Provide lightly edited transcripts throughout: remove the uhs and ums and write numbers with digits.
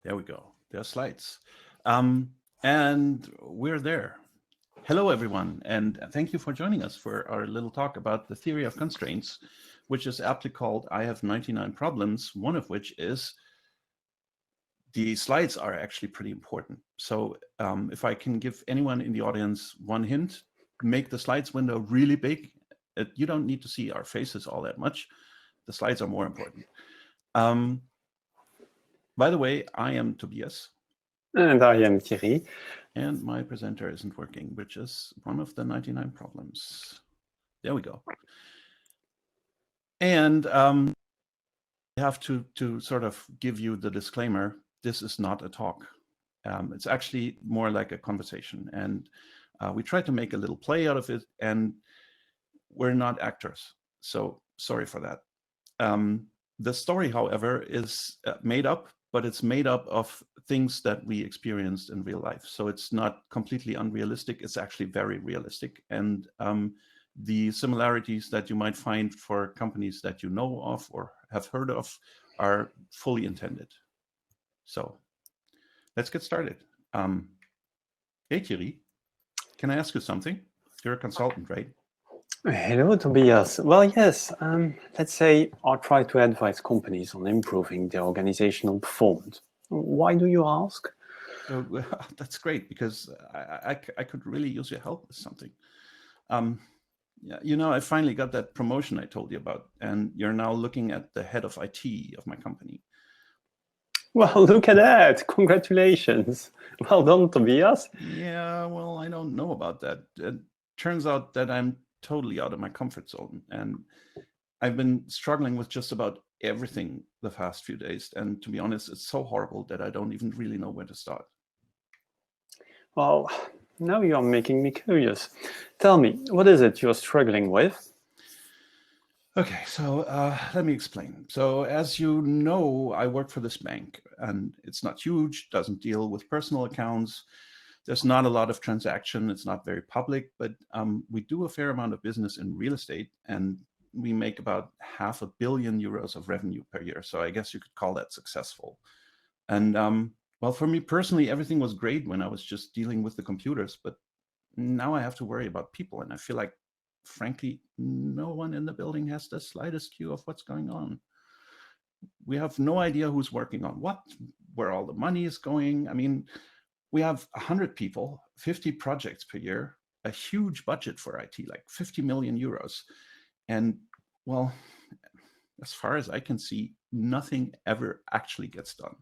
There we go. There are slides. And we're there. Hello, everyone, and thank you for joining us for our little talk about the theory of constraints, which is aptly called I Have 99 Problems, one of which is the slides are actually pretty important. So if I can give anyone in the audience one hint, make the slides window really big. You don't need to see our faces all that much. The slides are more important. By the way, I am Tobias. And I am Thierry. And my presenter isn't working, which is one of the 99 problems. There we go. And I have to sort of give you the disclaimer. This is not a talk. It's actually more like a conversation. And we try to make a little play out of it. And we're not actors. So sorry for that. The story, however, is made up, but it's made up of things that we experienced in real life. So it's not completely unrealistic. It's actually very realistic. And the similarities that you might find for companies that you know of or have heard of are fully intended. So let's get started. Hey, Thierry, can I ask you something? You're a consultant, right? Hello, Tobias. Well, yes, let's say I try to advise companies on improving their organizational performance. Why do you ask? That's great, because I could really use your help with something. You know, I finally got that promotion I told you about, and you're now looking at the head of IT of my company. Well, look at that. Congratulations. Well done, Tobias. Yeah, well, I don't know about that. It turns out that I'm totally out of my comfort zone, and I've been struggling with just about everything the past few days. And to be honest, it's so horrible that I don't even really know where to start. Well, now you're making me curious. Tell me, what is it you're struggling with? Okay, so let me explain. So as you know, I work for this bank, and it's not huge, doesn't deal with personal accounts. There's not a lot of transaction. It's not very public, but we do a fair amount of business in real estate, and we make about €500 million of revenue per year. So I guess you could call that successful. And well, for me personally, everything was great when I was just dealing with the computers, but now I have to worry about people. And I feel like, frankly, no one in the building has the slightest clue of what's going on. We have no idea who's working on what, where all the money is going. I mean, we have 100 people, 50 projects per year, a huge budget for IT, like €50 million. And well, as far as I can see, nothing ever actually gets done.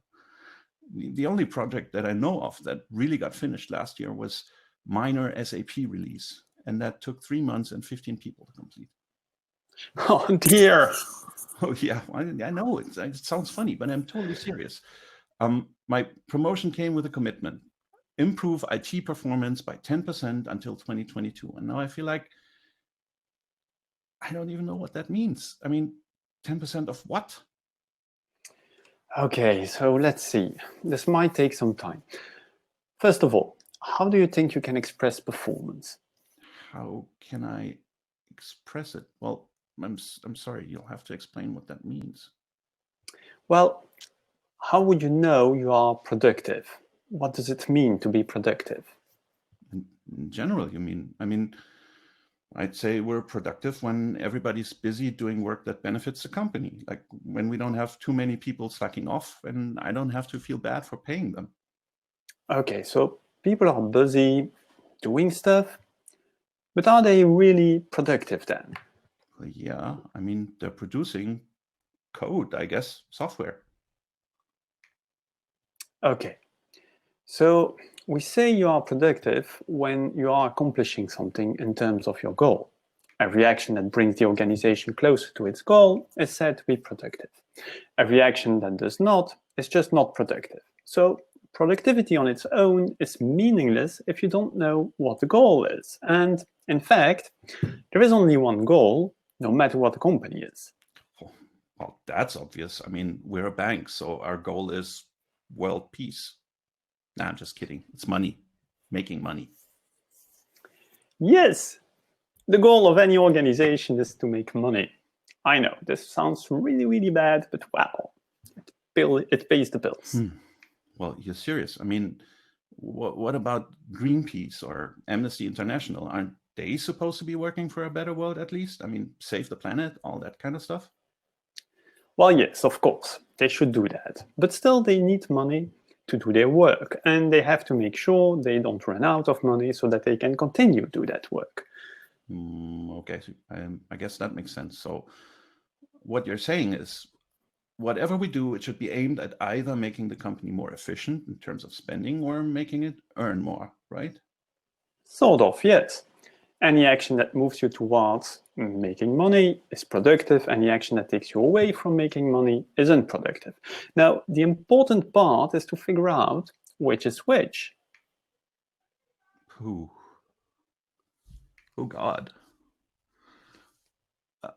The only project that I know of that really got finished last year was minor SAP release. And that took 3 months and 15 people to complete. Oh, dear. Oh, yeah, I know it sounds funny, but I'm totally serious. My promotion came with a commitment. Improve IT performance by 10% until 2022. And now I feel like I don't even know what that means. I mean, 10% of what? Okay, so let's see. This might take some time. First of all, how do you think you can express performance? How can I express it? Well, I'm sorry, you'll have to explain what that means. Well, how would you know you are productive? What does it mean to be productive? In general, you mean? I mean, I'd say we're productive when everybody's busy doing work that benefits the company, like when we don't have too many people slacking off, and I don't have to feel bad for paying them. Okay, so people are busy doing stuff, but are they really productive then? Well, yeah, I mean, they're producing code, I guess, software. Okay, so we say you are productive when you are accomplishing something in terms of your goal. Every action that brings the organization closer to its goal is said to be productive. Every action that does not is just not productive. So productivity on its own is meaningless if you don't know what the goal is. And in fact, there is only one goal, no matter what the company is. Well, that's obvious. I mean, we're a bank, so our goal is world peace. Nah, I'm just kidding. It's money, making money. Yes, the goal of any organization is to make money. I know, this sounds really, really bad, but wow, it pays the bills. Well, you're serious. I mean, what about Greenpeace or Amnesty International? Aren't they supposed to be working for a better world at least? I mean, save the planet, all that kind of stuff? Well, yes, of course, they should do that. But still, they need money to do their work, and they have to make sure they don't run out of money so that they can continue to do that work. Okay, so, I guess that makes sense. So what you're saying is, whatever we do, it should be aimed at either making the company more efficient in terms of spending or making it earn more, right? Sort of, yes. Any action that moves you towards making money is productive. Any action that takes you away from making money is unproductive. Now, the important part is to figure out which is which. Oh God.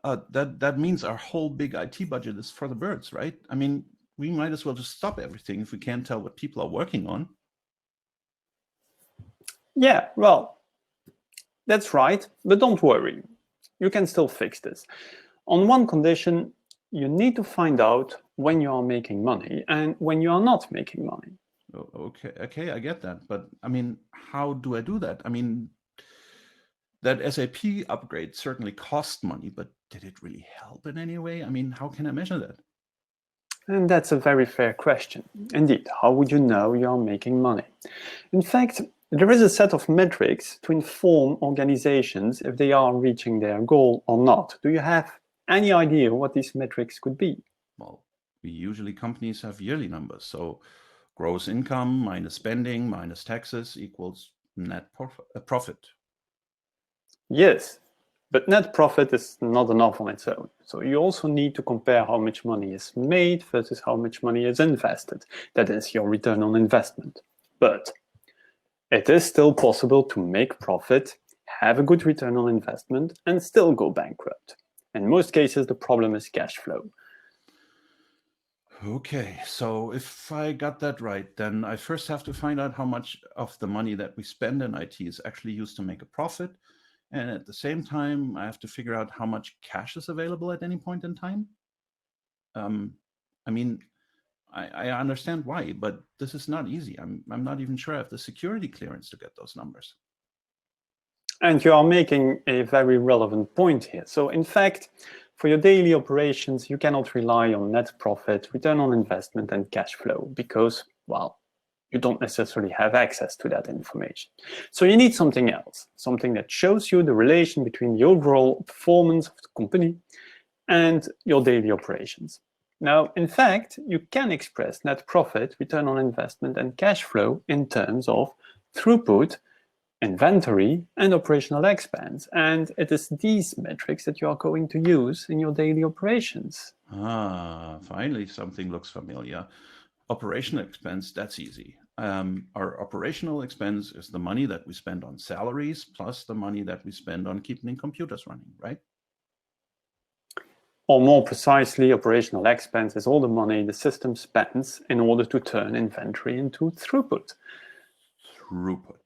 That means our whole big IT budget is for the birds, right? I mean, we might as well just stop everything if we can't tell what people are working on. Yeah, well, that's right, but don't worry. You can still fix this. On one condition, you need to find out when you are making money and when you are not making money. Okay, I get that. But I mean, how do I do that? I mean, that SAP upgrade certainly cost money, but did it really help in any way? I mean, how can I measure that? And that's a very fair question. Indeed, how would you know you are making money? In fact, there is a set of metrics to inform organizations if they are reaching their goal or not. Do you have any idea what these metrics could be? Well, companies have yearly numbers. So gross income minus spending minus taxes equals net profit. Yes, but net profit is not enough on its own. So you also need to compare how much money is made versus how much money is invested. That is your return on investment. But it is still possible to make profit, have a good return on investment, and still go bankrupt. In most cases, the problem is cash flow. Okay, so if I got that right, then I first have to find out how much of the money that we spend in IT is actually used to make a profit. And at the same time, I have to figure out how much cash is available at any point in time. I mean, I understand why, but this is not easy. I'm not even sure I have the security clearance to get those numbers. And you are making a very relevant point here. So in fact, for your daily operations, you cannot rely on net profit, return on investment, and cash flow because, well, you don't necessarily have access to that information. So you need something else, something that shows you the relation between the overall performance of the company and your daily operations. Now, in fact, you can express net profit, return on investment, and cash flow in terms of throughput, inventory, and operational expense. And it is these metrics that you are going to use in your daily operations. Ah, finally something looks familiar. Operational expense, that's easy. Our operational expense is the money that we spend on salaries plus the money that we spend on keeping computers running, right? Or more precisely, operational expense is all the money the system spends in order to turn inventory into throughput. Throughput.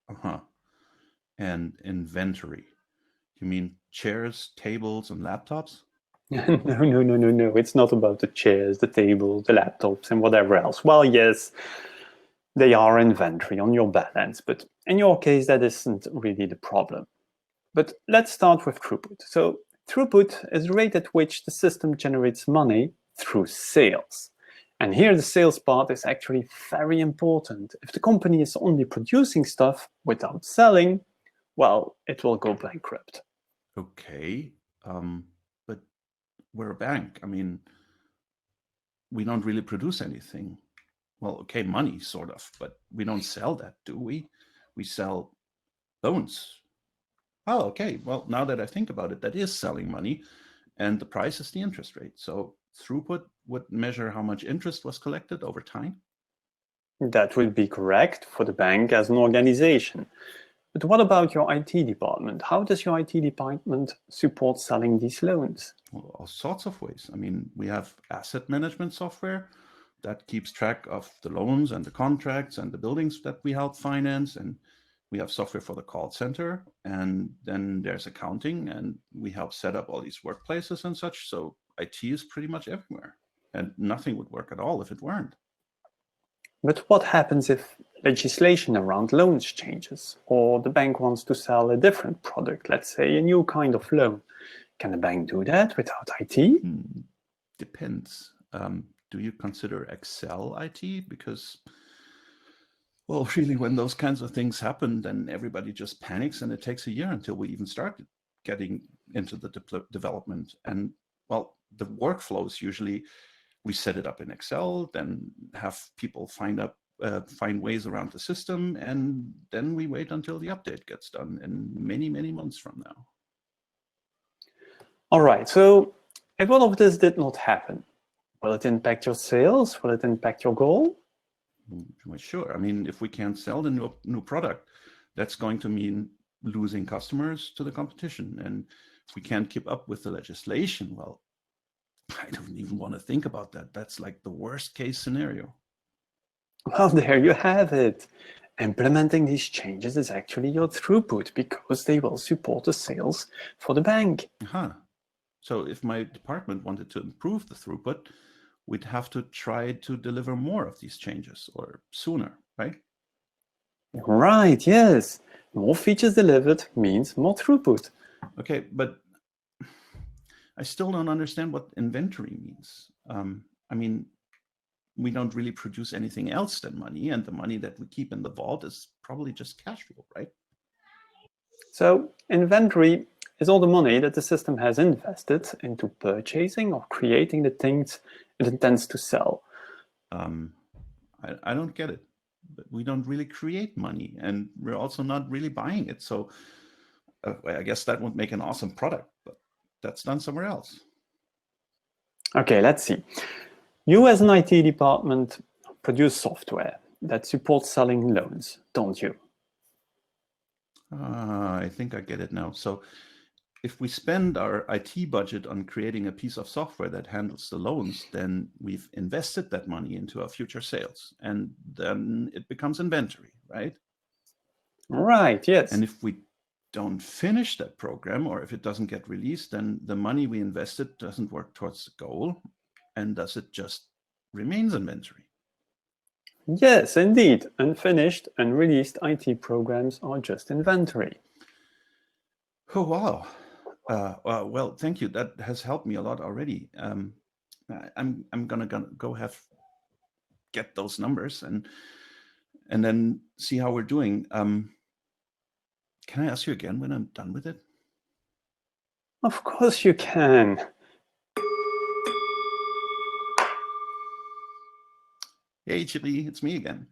Uh-huh. And inventory. You mean chairs, tables, and laptops? No. It's not about the chairs, the table, the laptops, and whatever else. Well, yes, they are inventory on your balance, but in your case, that isn't really the problem. But let's start with throughput. So throughput is the rate at which the system generates money through sales. And here the sales part is actually very important. If the company is only producing stuff without selling, well, it will go bankrupt. Okay, but we're a bank. I mean, we don't really produce anything. Well, okay, money, sort of, but we don't sell that, do we? We sell loans. Oh, okay. Well, now that I think about it, that is selling money, and the price is the interest rate. So throughput would measure how much interest was collected over time. That would be correct for the bank as an organization. But what about your IT department? How does your IT department support selling these loans? Well, all sorts of ways. I mean, we have asset management software that keeps track of the loans and the contracts and the buildings that we help finance. And we have software for the call center. And then there's accounting, and we help set up all these workplaces and such. So IT is pretty much everywhere. And nothing would work at all if it weren't. But what happens if legislation around loans changes, or the bank wants to sell a different product, let's say a new kind of loan? Can the bank do that without IT? Depends. Do you consider Excel IT? Because, well, really, when those kinds of things happen, then everybody just panics, and it takes a year until we even start getting into the development. And, well, the workflows usually, we set it up in Excel, then have people find ways around the system, and then we wait until the update gets done, and many, many months from now. All right, so if all of this did not happen, will it impact your sales? Will it impact your goal? Well, sure. I mean, if we can't sell the new product, that's going to mean losing customers to the competition. And if we can't keep up with the legislation, well, I don't even want to think about that. That's like the worst case scenario. Well, there you have it. Implementing these changes is actually your throughput because they will support the sales for the bank. So if my department wanted to improve the throughput, we'd have to try to deliver more of these changes or sooner, right? Right, yes. More features delivered means more throughput. Okay, but I still don't understand what inventory means. I mean, we don't really produce anything else than money, and the money that we keep in the vault is probably just cash flow, right? So inventory is all the money that the system has invested into purchasing or creating the things it intends to sell. I don't get it. But we don't really create money, and we're also not really buying it. So I guess that would make an awesome product, but that's done somewhere else. Okay, let's see. You as an IT department produce software that supports selling loans, don't you? I think I get it now. So if we spend our IT budget on creating a piece of software that handles the loans, then we've invested that money into our future sales, and then it becomes inventory, right? Right, yes. And if we don't finish that program, or if it doesn't get released, then the money we invested doesn't work towards the goal, and thus it just remains inventory. Yes, indeed. Unfinished, unreleased IT programs are just inventory. Oh, wow. Well, thank you. That has helped me a lot already. I'm gonna go get those numbers and then see how we're doing. Can I ask you again when I'm done with it? Of course you can. Hey, Thierry, it's me again.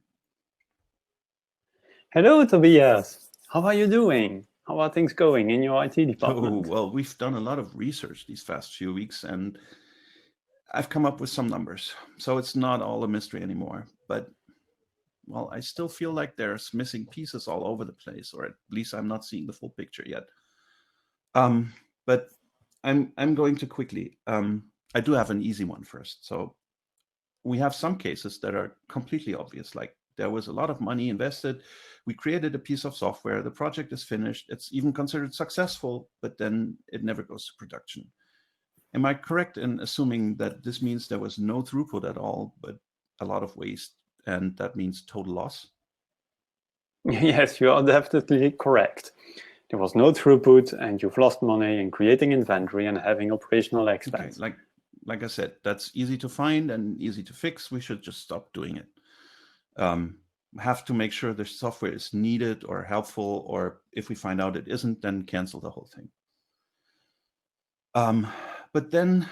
Hello, Tobias. How are you doing? How are things going in your IT department? Oh, well, we've done a lot of research these past few weeks, and I've come up with some numbers. So it's not all a mystery anymore. But, well, I still feel like there's missing pieces all over the place, or at least I'm not seeing the full picture yet. But I'm going to quickly. I do have an easy one first. So we have some cases that are completely obvious, like there was a lot of money invested. We created a piece of software. The project is finished. It's even considered successful, but then it never goes to production. Am I correct in assuming that this means there was no throughput at all, but a lot of waste, and that means total loss? Yes, you are definitely correct. There was no throughput, and you've lost money in creating inventory and having operational expense. Okay, like I said, that's easy to find and easy to fix. We should just stop doing it. Have to make sure the software is needed or helpful, or if we find out it isn't, then cancel the whole thing. But then,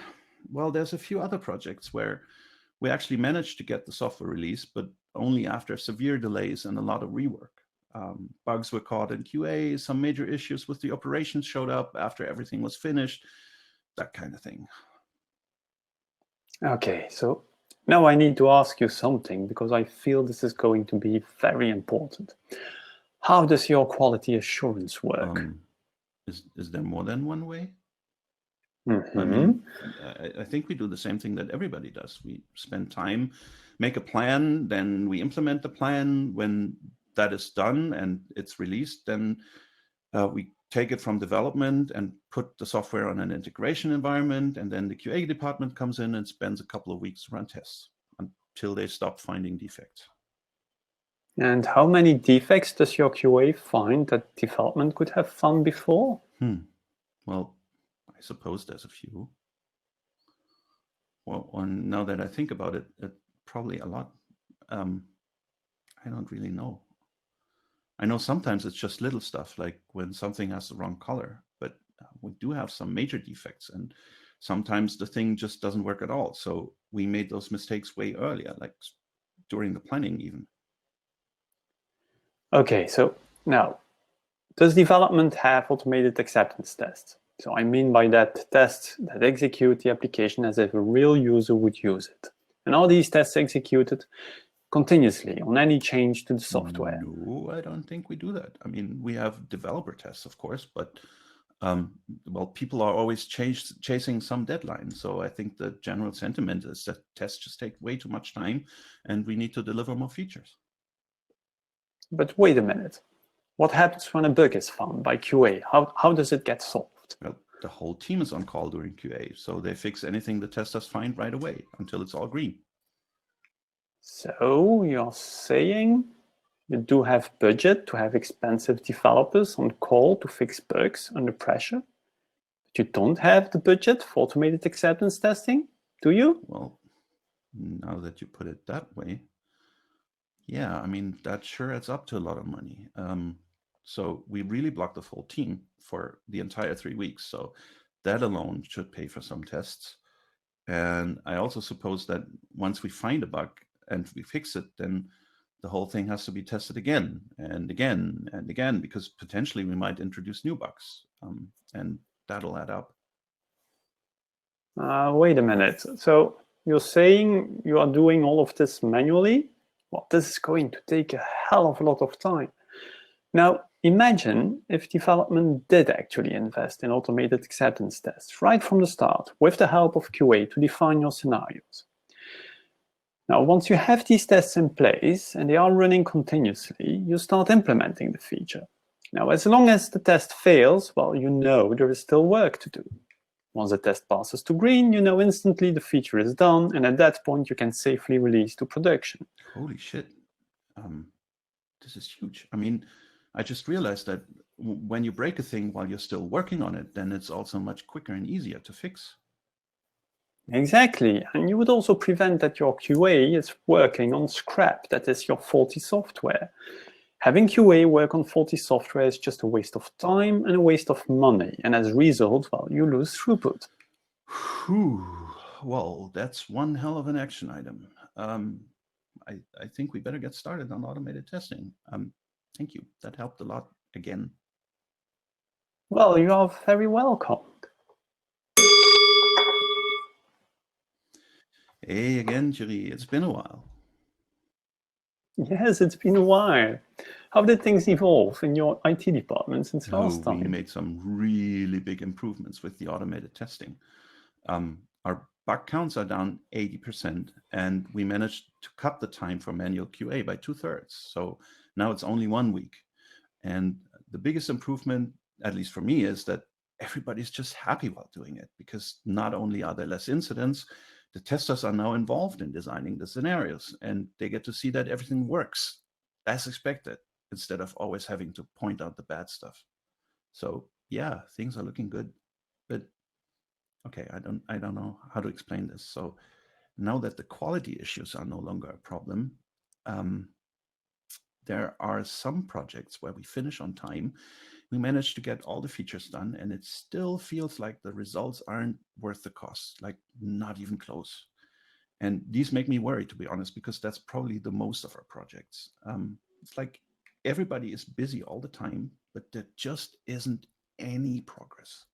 well, there's a few other projects where we actually managed to get the software released, but only after severe delays and a lot of rework. Bugs were caught in QA, some major issues with the operations showed up after everything was finished, that kind of thing. Okay, so now I need to ask you something because I feel this is going to be very important. How does your quality assurance work? Is there more than one way? Mm-hmm. I mean, I think we do the same thing that everybody does. We spend time, make a plan, then we implement the plan. When that is done and it's released, then we take it from development and put the software on an integration environment, and then the QA department comes in and spends a couple of weeks to run tests until they stop finding defects. And how many defects does your QA find that development could have found before? Well, I suppose there's a few. Well, now that I think about it, probably a lot. I don't really know. I know sometimes it's just little stuff, like when something has the wrong color, but we do have some major defects, and sometimes the thing just doesn't work at all. So we made those mistakes way earlier, like during the planning even. Okay, so now, does development have automated acceptance tests? So I mean by that, tests that execute the application as if a real user would use it. And are these tests executed continuously on any change to the software? No, I don't think we do that. I mean, we have developer tests, of course, but well, people are always chasing some deadline. So I think the general sentiment is that tests just take way too much time and we need to deliver more features. But wait a minute. What happens when a bug is found by QA? How does it get solved? Well, the whole team is on call during QA, so they fix anything the testers find right away until it's all green. So you're saying you do have budget to have expensive developers on call to fix bugs under pressure, but you don't have the budget for automated acceptance testing, do you? Well, now that you put it that way, yeah, I mean, that sure adds up to a lot of money. So we really blocked the full team for the entire 3 weeks. So that alone should pay for some tests. And I also suppose that once we find a bug and we fix it, then the whole thing has to be tested again and again and again, because potentially we might introduce new bugs, and that'll add up. Wait a minute. So you're saying you are doing all of this manually? Well, this is going to take a hell of a lot of time. Now, imagine if development did actually invest in automated acceptance tests right from the start with the help of QA to define your scenarios. Now, once you have these tests in place and they are running continuously, you start implementing the feature. Now, as long as the test fails, well, you know there is still work to do. Once the test passes to green, you know instantly the feature is done, and at that point you can safely release to production. Holy shit. This is huge. I mean, I just realized that when you break a thing while you're still working on it, then it's also much quicker and easier to fix. Exactly, and you would also prevent that your QA is working on scrap, that is your faulty software. Having QA work on faulty software is just a waste of time and a waste of money, and as a result, well, you lose throughput. Whew. Well, that's one hell of an action item. I think we better get started on automated testing. Thank you. That helped a lot again. Well, you are very welcome. Hey again, Thierry. It's been a while. Yes, it's been a while. How did things evolve in your IT department since last time? We made some really big improvements with the automated testing. Our bug counts are down 80%, and we managed to cut the time for manual QA by 2/3. So now it's only 1 week. And the biggest improvement, at least for me, is that everybody's just happy while doing it, because not only are there less incidents, the testers are now involved in designing the scenarios, and they get to see that everything works as expected, instead of always having to point out the bad stuff. So yeah, things are looking good. But okay, I don't know how to explain this. So now that the quality issues are no longer a problem, there are some projects where we finish on time. We manage to get all the features done, and it still feels like the results aren't worth the cost, like not even close. And these make me worry, to be honest, because that's probably the most of our projects. It's like everybody is busy all the time, but there just isn't any progress.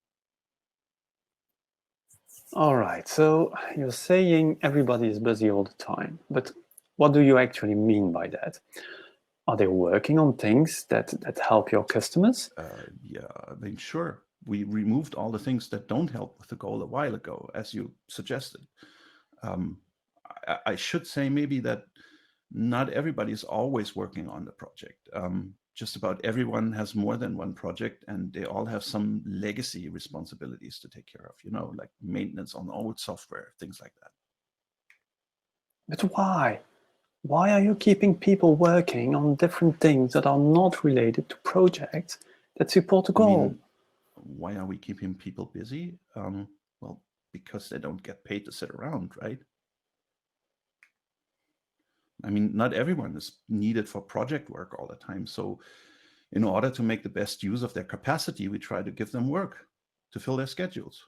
All right, so you're saying everybody is busy all the time, but what do you actually mean by that? Are they working on things that help your customers? Yeah, I mean, sure. We removed all the things that don't help with the goal a while ago, as you suggested. I should say maybe that not everybody is always working on the project. Just about everyone has more than one project, and they all have some legacy responsibilities to take care of, like maintenance on old software, things like that. But why? Why are you keeping people working on different things that are not related to projects that support a I goal? mean, why are we keeping people busy? Well, because they don't get paid to sit around, right? I mean, not everyone is needed for project work all the time. So in order to make the best use of their capacity, we try to give them work to fill their schedules.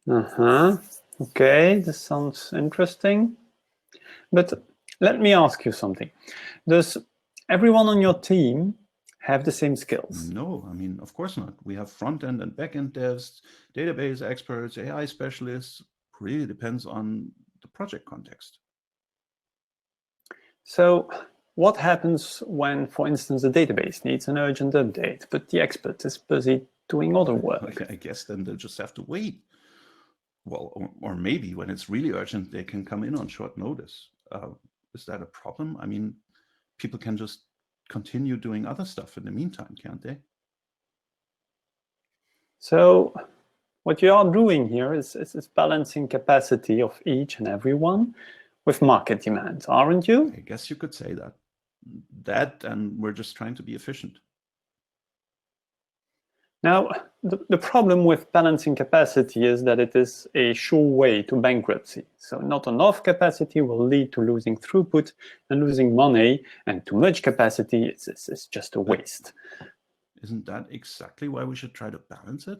Okay, this sounds interesting. But let me ask you something. Does everyone on your team have the same skills? No, I mean, of course not. We have front-end and back-end devs, database experts, AI specialists. Really depends on the project context. So what happens when, for instance, a database needs an urgent update, but the expert is busy doing other work? I guess then they'll just have to wait. Well, or maybe when it's really urgent, they can come in on short notice. Is that a problem? I mean, people can just continue doing other stuff in the meantime, can't they? So what you are doing here is balancing capacity of each and every one with market demand, aren't you? I guess you could say that. That, and we're just trying to be efficient. Now, the problem with balancing capacity is that it is a sure way to bankruptcy. So not enough capacity will lead to losing throughput and losing money, and too much capacity is just a waste. Isn't that exactly why we should try to balance it?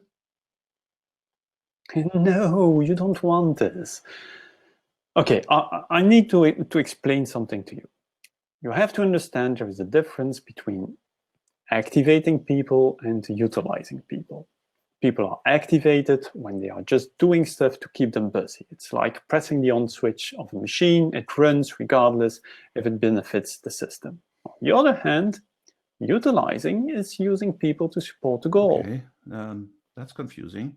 No, you don't want this. Okay, I need to explain something to you. You have to understand there is a difference between activating people and utilizing people. People are activated when they are just doing stuff to keep them busy. It's like pressing the on switch of a machine. It runs regardless if it benefits the system. On the other hand, utilizing is using people to support the goal. Okay, that's confusing.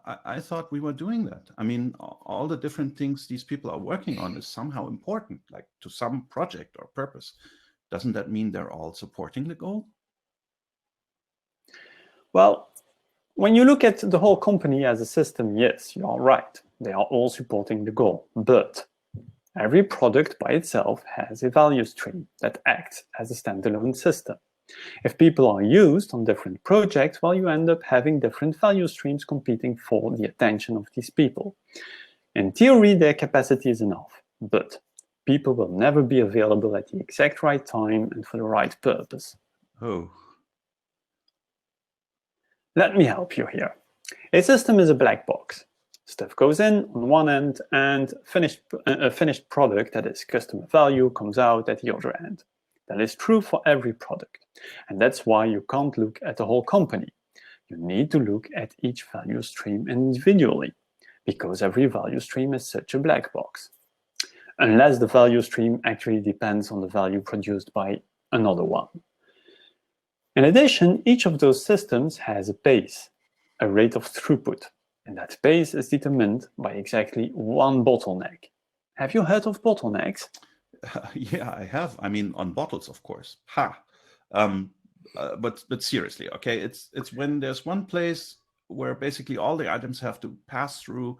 I thought we were doing that. I mean, all the different things these people are working on is somehow important, like to some project or purpose. Doesn't that mean they're all supporting the goal? Well, when you look at the whole company as a system, yes, you are right. They are all supporting the goal. But every product by itself has a value stream that acts as a standalone system. If people are used on different projects, well, you end up having different value streams competing for the attention of these people. In theory, their capacity is enough, but people will never be available at the exact right time and for the right purpose. Oh. Let me help you here. A system is a black box. Stuff goes in on one end, and a finished product, that is customer value, comes out at the other end. That is true for every product. And that's why you can't look at the whole company. You need to look at each value stream individually, because every value stream is such a black box. Unless the value stream actually depends on the value produced by another one. In addition, each of those systems has a pace, a rate of throughput, and that pace is determined by exactly one bottleneck. Have you heard of bottlenecks? Yeah, I have. I mean, on bottles, of course. Ha. But seriously, okay, it's when there's one place where basically all the items have to pass through,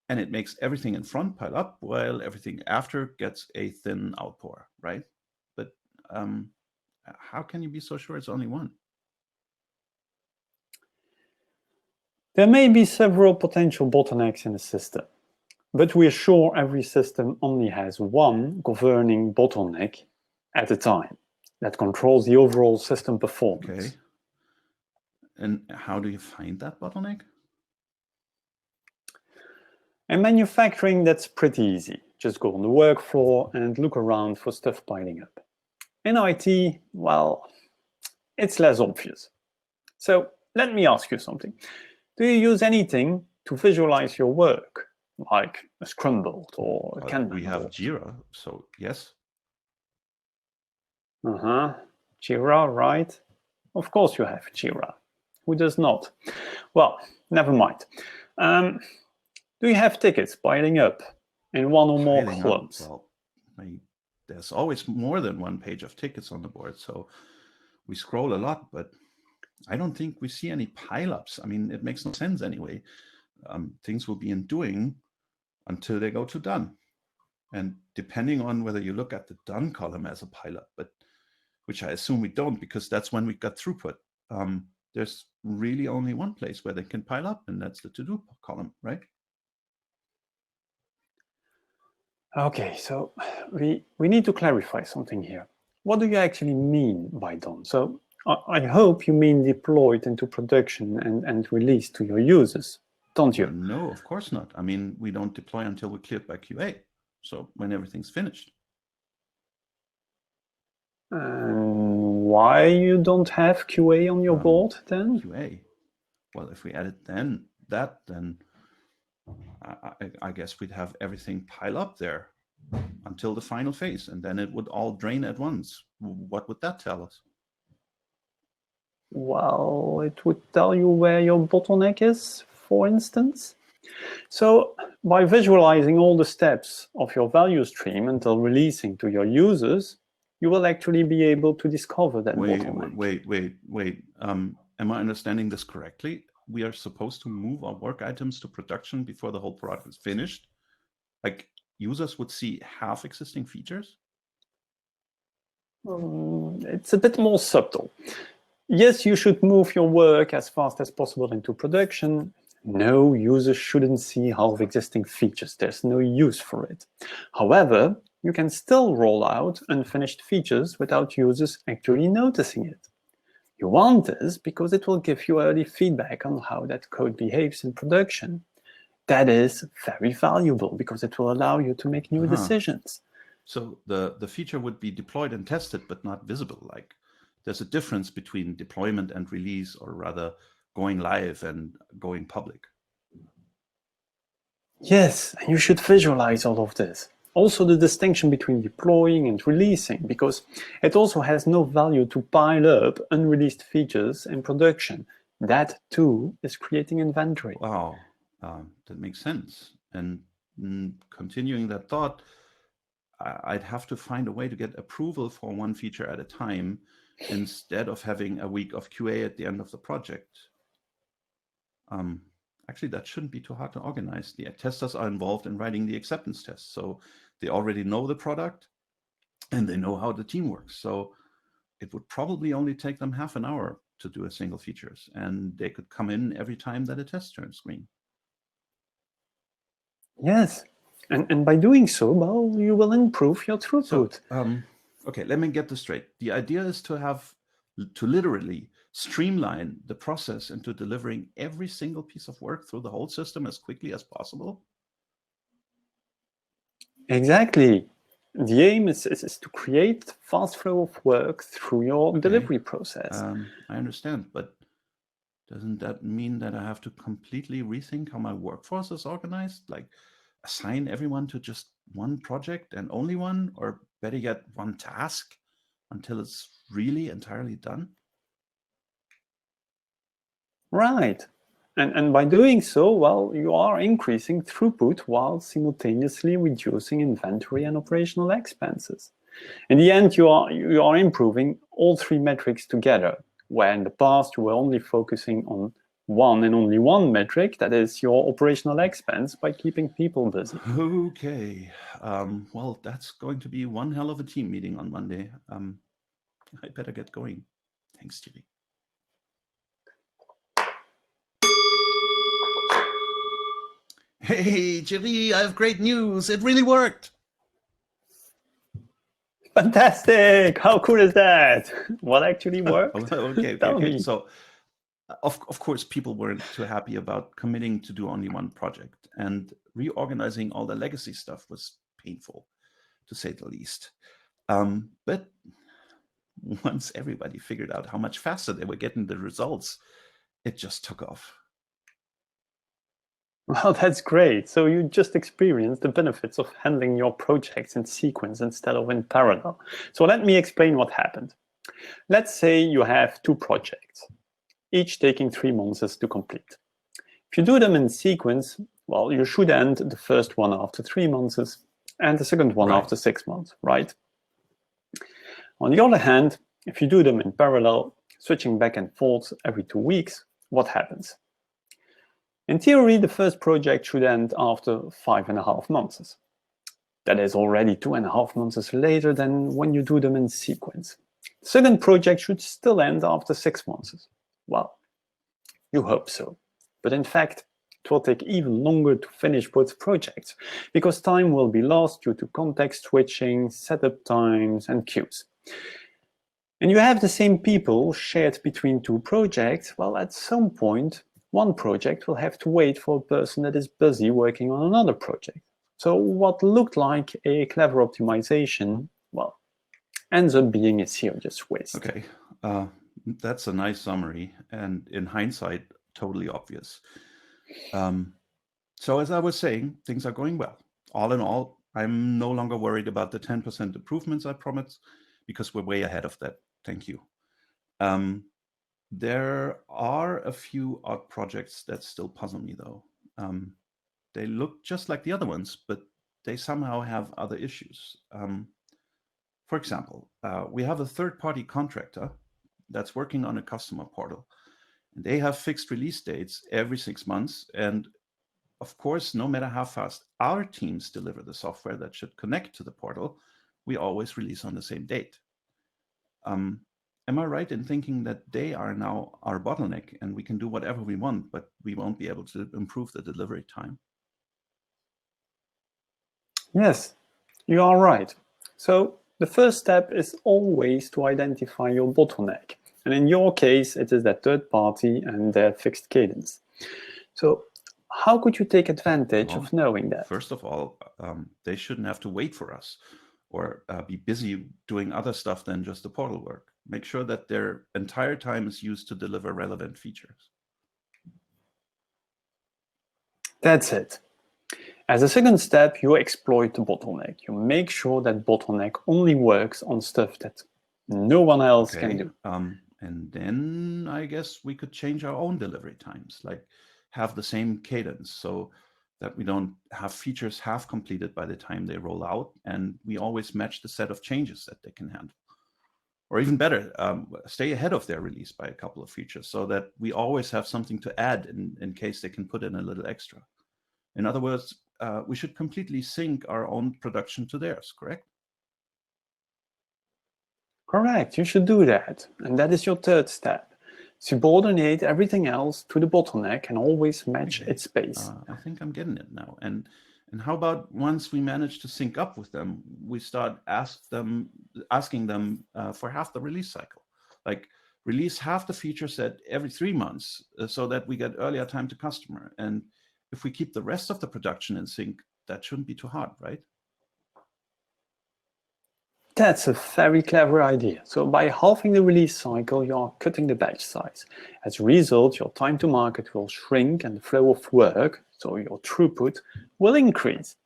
and it makes everything in front pile up while everything after gets a thin outpour, right? But how can you be so sure it's only one? There may be several potential bottlenecks in a system, but we are sure every system only has one governing bottleneck at a time that controls the overall system performance. Okay. And how do you find that bottleneck? In manufacturing, that's pretty easy. Just go on the work floor and look around for stuff piling up. In IT, well, it's less obvious. So let me ask you something. Do you use anything to visualize your work, like a Scrum board or a Kanban We have board? Jira, so yes. Jira, right? Of course you have Jira. Who does not? Well, never mind. Do you have tickets piling up in one or more Piling up, columns? well, there's always more than one page of tickets on the board, so we scroll a lot, but I don't think we see any pileups. I mean, it makes no sense anyway. Things will be in doing until they go to done. And depending on whether you look at the done column as a pileup, but which I assume we don't, because that's when we got throughput. There's really only one place where they can pile up, and that's the to-do column, right? Okay, so we need to clarify something here. What do you actually mean by done? So I hope you mean deployed into production and released to your users, don't you? Well, no, of course not. I mean, we don't deploy until we're cleared by QA. So when everything's finished. And why you don't have QA on your board then? QA. Well, if we added then I guess we'd have everything pile up there until the final phase, and then it would all drain at once. What would that tell us? Well, it would tell you where your bottleneck is, for instance. So by visualizing all the steps of your value stream until releasing to your users, you will actually be able to discover that bottleneck. Wait. Am I understanding this correctly? We are supposed to move our work items to production before the whole product is finished? Like, users would see half existing features? It's a bit more subtle. Yes, you should move your work as fast as possible into production. No, users shouldn't see half existing features. There's no use for it. However, you can still roll out unfinished features without users actually noticing it. You want this because it will give you early feedback on how that code behaves in production. That is very valuable because it will allow you to make new decisions. So the feature would be deployed and tested, but not visible. Like, there's a difference between deployment and release, or rather going live and going public. Yes, and you should visualize all of this. Also the distinction between deploying and releasing, because it also has no value to pile up unreleased features in production. That too is creating inventory. Wow, that makes sense. And continuing that thought, I'd have to find a way to get approval for one feature at a time instead of having a week of QA at the end of the project. Actually, that shouldn't be too hard to organize. The testers are involved in writing the acceptance tests, so they already know the product and they know how the team works. So it would probably only take them half an hour to do a single features, and they could come in every time that a test turns green. Yes, and by doing so, well, you will improve your throughput. So, okay, let me get this straight. The idea is to literally streamline the process into delivering every single piece of work through the whole system as quickly as possible? Exactly. The aim is to create fast flow of work through your delivery process. I understand, but doesn't that mean that I have to completely rethink how my workforce is organized? Like, assign everyone to just one project and only one, or better yet, one task until it's really entirely done? Right. And by doing so, well, you are increasing throughput while simultaneously reducing inventory and operational expenses. In the end, you are improving all three metrics together, where in the past you were only focusing on one and only one metric, that is your operational expense, by keeping people busy. Okay. Well, that's going to be one hell of a team meeting on Monday. I better get going. Thanks, Thierry. Hey, Thierry, I have great news. It really worked. Fantastic! How cool is that? What actually worked? Okay. So, of course, people weren't too happy about committing to do only one project, and reorganizing all the legacy stuff was painful, to say the least. But once everybody figured out how much faster they were getting the results, it just took off. Well, that's great. So you just experienced the benefits of handling your projects in sequence instead of in parallel. So let me explain what happened. Let's say you have two projects, each taking 3 months to complete. If you do them in sequence, well, you should end the first one after 3 months and the second one after 6 months, right? On the other hand, if you do them in parallel, switching back and forth every 2 weeks, what happens? In theory, the first project should end after 5.5 months. That is already 2.5 months later than when you do them in sequence. The second project should still end after 6 months. Well, you hope so. But in fact, it will take even longer to finish both projects because time will be lost due to context switching, setup times, and queues. And you have the same people shared between 2 projects. Well, at some point, one project will have to wait for a person that is busy working on another project. So what looked like a clever optimization, well, ends up being a serious waste. Okay, that's a nice summary, and in hindsight, totally obvious. So as I was saying, things are going well. All in all, I'm no longer worried about the 10% improvements I promised, because we're way ahead of that. Thank you. There are a few odd projects that still puzzle me, though. They look just like the other ones, but they somehow have other issues. For example, we have a third-party contractor that's working on a customer portal. And they have fixed release dates every 6 months. And of course, no matter how fast our teams deliver the software that should connect to the portal, we always release on the same date. Am I right in thinking that they are now our bottleneck and we can do whatever we want, but we won't be able to improve the delivery time? Yes, you are right. So the first step is always to identify your bottleneck. And in your case, it is that third party and their fixed cadence. So how could you take advantage of knowing that? First of all, they shouldn't have to wait for us or be busy doing other stuff than just the portal work. Make sure that their entire time is used to deliver relevant features. That's it. As a second step, you exploit the bottleneck. You make sure that bottleneck only works on stuff that no one else can do. And then I guess we could change our own delivery times, like have the same cadence so that we don't have features half completed by the time they roll out, and we always match the set of changes that they can handle. Or even better, stay ahead of their release by a couple of features so that we always have something to add in case they can put in a little extra. In other words, we should completely sync our own production to theirs, correct? Correct, you should do that. And that is your third step. Subordinate everything else to the bottleneck and always match its pace. I think I'm getting it now. And how about once we manage to sync up with them, we start asking them for half the release cycle, like release half the feature set every 3 months so that we get earlier time to customer. And if we keep the rest of the production in sync, that shouldn't be too hard, right? That's a very clever idea. So by halving the release cycle, you are cutting the batch size. As a result, your time to market will shrink and the flow of work, so your throughput, will increase.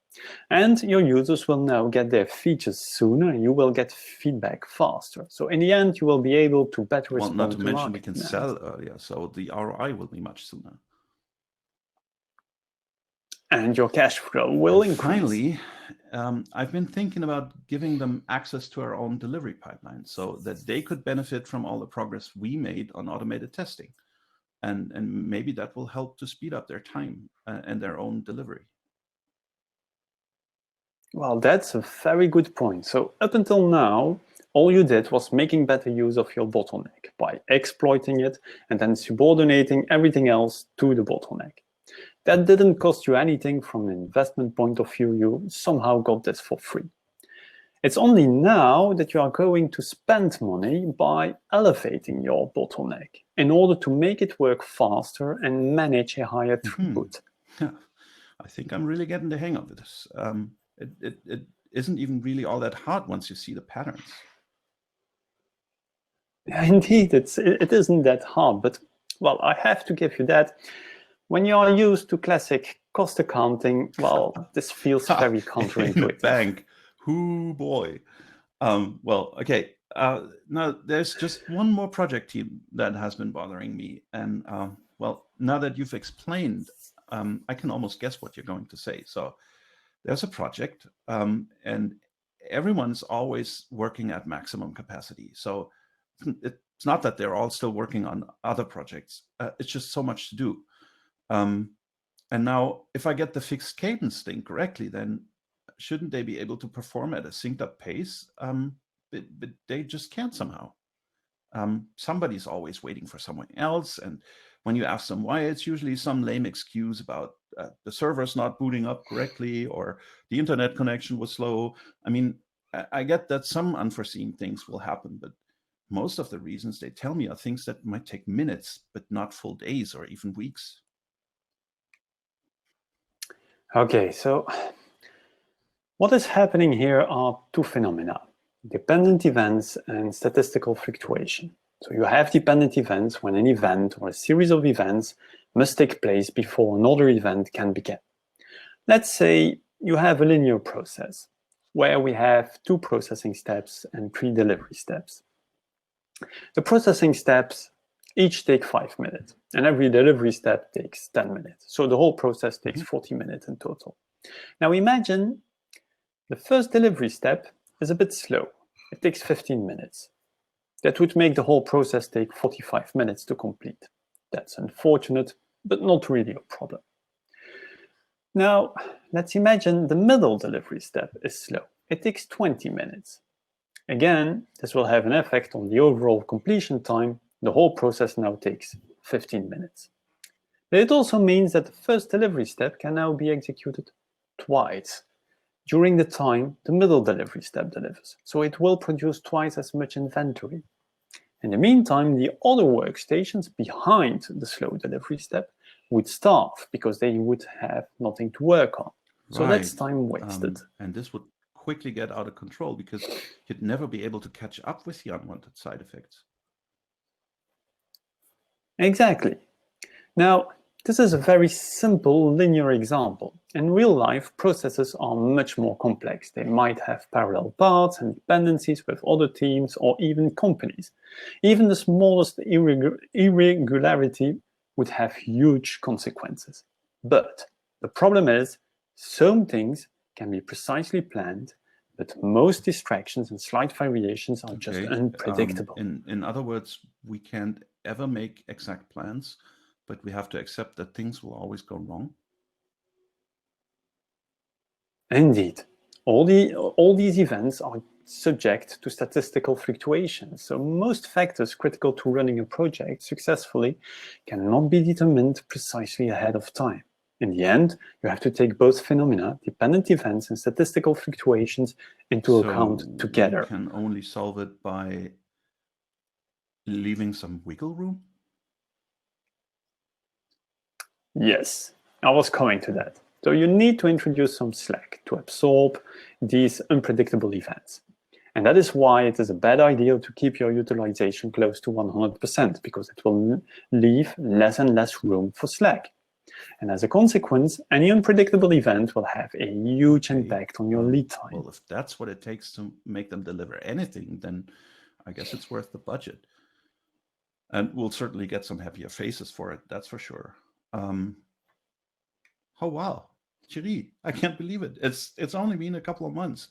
And your users will now get their features sooner and you will get feedback faster. So in the end, you will be able to better respond to market. Not to mention we can sell earlier, so the ROI will be much sooner. And your cash flow will increase. Finally, I've been thinking about giving them access to our own delivery pipeline so that they could benefit from all the progress we made on automated testing. And maybe that will help to speed up their time and their own delivery. Well, that's a very good point. So up until now, all you did was making better use of your bottleneck by exploiting it and then subordinating everything else to the bottleneck. That didn't cost you anything from an investment point of view. You somehow got this for free. It's only now that you are going to spend money by elevating your bottleneck in order to make it work faster and manage a higher throughput. I think I'm really getting the hang of this. It isn't even really all that hard once you see the patterns. Yeah, indeed, it isn't that hard, but well, I have to give you that. When you are used to classic cost accounting, well, this feels very counterintuitive. In a bank, hoo boy. Well, okay. Now there's just one more project team that has been bothering me, and well, now that you've explained, I can almost guess what you're going to say. So there's a project, and everyone's always working at maximum capacity. So it's not that they're all still working on other projects. It's just so much to do. And now, if I get the fixed cadence thing correctly, then shouldn't they be able to perform at a synced up pace? But they just can't somehow. Somebody's always waiting for someone else, and when you ask them why, it's usually some lame excuse about the server's not booting up correctly or the internet connection was slow. I mean, I get that some unforeseen things will happen, but most of the reasons they tell me are things that might take minutes, but not full days or even weeks. Okay, so what is happening here are two phenomena: dependent events and statistical fluctuation. So you have dependent events when an event or a series of events must take place before another event can begin. Let's say you have a linear process where we have 2 processing steps and 3 delivery steps. The processing steps each take 5 minutes, and every delivery step takes 10 minutes. So the whole process takes 40 minutes in total. Now imagine the first delivery step is a bit slow. It takes 15 minutes. That would make the whole process take 45 minutes to complete. That's unfortunate, but not really a problem. Now, let's imagine the middle delivery step is slow. It takes 20 minutes. Again, this will have an effect on the overall completion time. The whole process now takes 15 minutes. But it also means that the first delivery step can now be executed twice during the time the middle delivery step delivers. So it will produce twice as much inventory. In the meantime, the other workstations behind the slow delivery step would starve because they would have nothing to work on. So that's time wasted. And this would quickly get out of control because you'd never be able to catch up with the unwanted side effects. Exactly. Now, this is a very simple linear example. In real life, processes are much more complex. They might have parallel paths and dependencies with other teams or even companies. Even the smallest irregularity would have huge consequences. But the problem is, some things can be precisely planned, but most distractions and slight variations are just unpredictable. In other words, we can't ever make exact plans, but we have to accept that things will always go wrong. Indeed. All these events are subject to statistical fluctuations, so most factors critical to running a project successfully cannot be determined precisely ahead of time. In the end, you have to take both phenomena, dependent events and statistical fluctuations, into account together. We can only solve it by leaving some wiggle room? Yes, I was coming to that. So you need to introduce some slack to absorb these unpredictable events. And that is why it is a bad idea to keep your utilization close to 100%, because it will leave less and less room for slack. And as a consequence, any unpredictable event will have a huge impact on your lead time. Well, if that's what it takes to make them deliver anything, then I guess it's worth the budget. And we'll certainly get some happier faces for it, that's for sure. Oh, wow. Thierry, I can't believe it. It's only been a couple of months.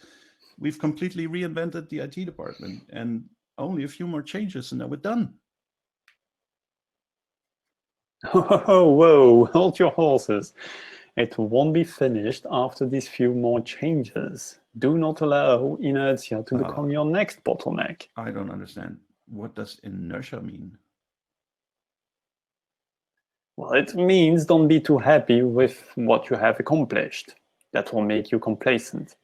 We've completely reinvented the IT department and only a few more changes and then we're done. Oh, whoa, hold your horses. It won't be finished after these few more changes. Do not allow inertia to become your next bottleneck. I don't understand. What does inertia mean? Well, it means don't be too happy with what you have accomplished. That will make you complacent.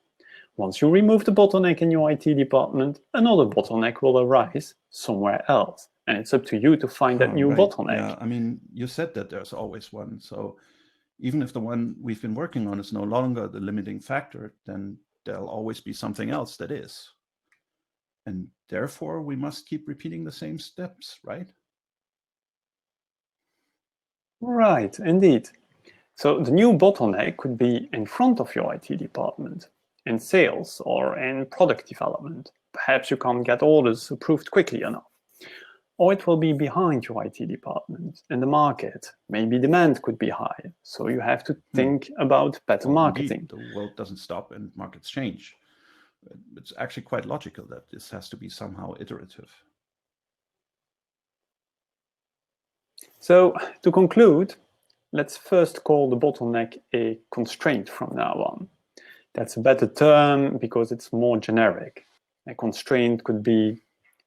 Once you remove the bottleneck in your IT department, another bottleneck will arise somewhere else. And it's up to you to find that new bottleneck. Yeah, I mean, you said that there's always one. So even if the one we've been working on is no longer the limiting factor, then there'll always be something else that is. And therefore, we must keep repeating the same steps, right? Right, indeed. So the new bottleneck could be in front of your IT department, in sales or in product development. Perhaps you can't get orders approved quickly enough. Or it will be behind your IT department in the market. Maybe demand could be high, so you have to think about better marketing. Indeed, the world doesn't stop and markets change. It's actually quite logical that this has to be somehow iterative. So to conclude, let's first call the bottleneck a constraint from now on. That's a better term because it's more generic. A constraint could be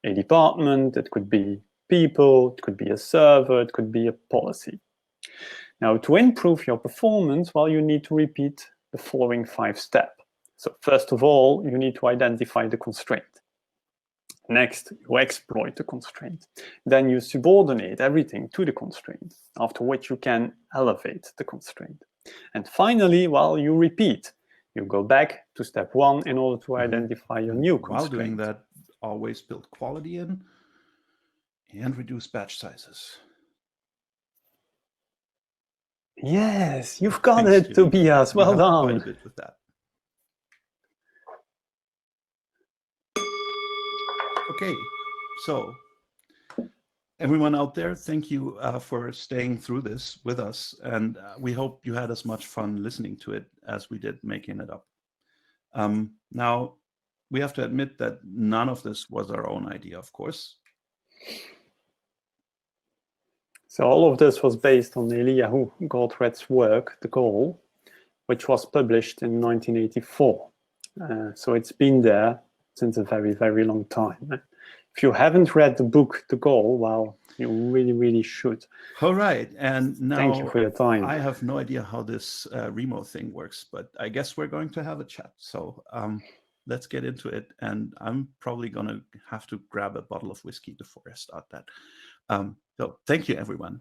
a department, it could be people, it could be a server, it could be a policy. Now, to improve your performance, well, you need to repeat the following 5 steps. So first of all, you need to identify the constraint. Next, you exploit the constraint. Then you subordinate everything to the constraint, after which you can elevate the constraint. And finally, well, you repeat. You go back to step 1 in order to identify your new constraint. While doing that, always build quality in and reduce batch sizes. Yes, you've got it, Tobias. Well done. Quite a bit with that. Okay, so everyone out there, thank you for staying through this with us, and we hope you had as much fun listening to it as we did making it up. Now, we have to admit that none of this was our own idea, of course. So all of this was based on Eliyahu Goldratt's work, The Goal, which was published in 1984. So it's been there since a very, very long time. If you haven't read the book, The Goal, well, you really, really should. All right, and now thank you for your time. I have no idea how this remote thing works, but I guess we're going to have a chat. So let's get into it. And I'm probably going to have to grab a bottle of whiskey before I start that. So thank you, everyone.